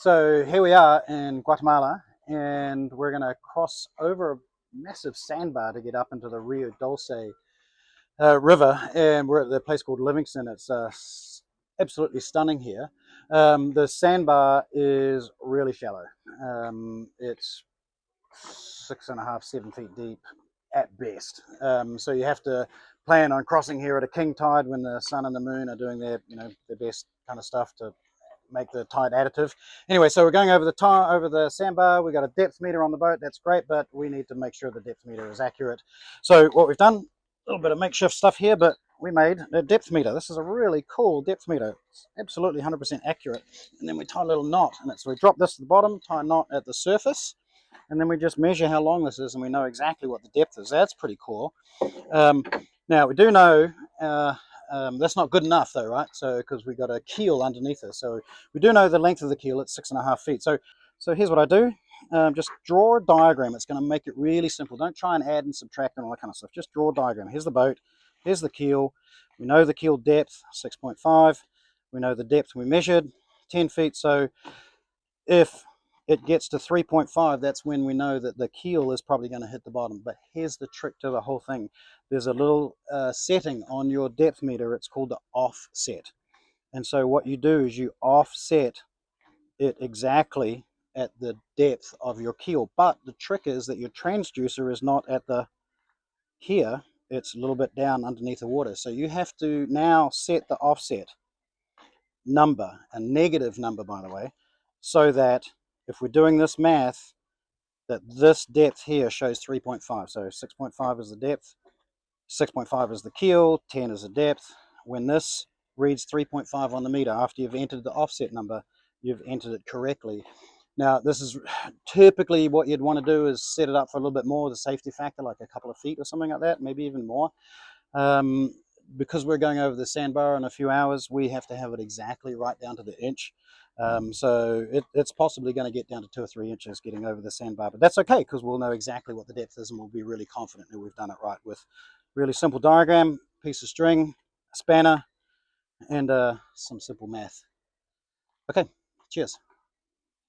So here we are in Guatemala, and we're going to cross over a massive sandbar to get up into the Rio Dulce river, and we're at the place called Livingston. It's absolutely stunning here. The sandbar is really shallow. It's 6.5, 7 feet deep at best. So you have to plan on crossing here at a king tide when the sun and the moon are doing their best kind of stuff to make the tide additive. Anyway, so we're going over the sandbar. We got a depth meter on the boat. That's great, but we need to make sure the depth meter is accurate. So what we've done, a little bit of makeshift stuff here, but we made a depth meter. This is a really cool depth meter. It's absolutely 100% accurate. And then we tie a little knot in it. So we drop this to the bottom, tie a knot at the surface, and then we just measure how long this is, and we know exactly what the depth is. That's pretty cool. Now we do know that's not good enough though, right? So because we got a keel underneath us, so we do know the length of the keel. It's 6.5 feet. So here's what I do. Just draw a diagram. It's going to make it really simple. Don't try and add and subtract and all that kind of stuff. Just draw a diagram. Here's the boat. Here's the keel. We know the keel depth, 6.5. We know the depth we measured, 10 feet. So if it gets to 3.5, that's when we know that the keel is probably going to hit the bottom. But here's the trick to the whole thing. There's a little setting on your depth meter. It's called the offset. And so what you do is you offset it exactly at the depth of your keel. But the trick is that your transducer is not at the here. It's a little bit down underneath the water. So you have to now set the offset number, a negative number by the way, so that if we're doing this math, that this depth here shows 3.5. So 6.5 is the depth, 6.5 is the keel, 10 is the depth. When this reads 3.5 on the meter, after you've entered the offset number, you've entered it correctly. Now, this is typically what you'd want to do is set it up for a little bit more, the safety factor, like a couple of feet or something like that, maybe even more. Because we're going over the sandbar in a few hours, we have to have it exactly right down to the inch. So it's possibly going to get down to 2 or 3 inches getting over the sandbar, but that's okay because we'll know exactly what the depth is and we'll be really confident that we've done it right with really simple diagram, piece of string, a spanner, and some simple math. Okay, cheers.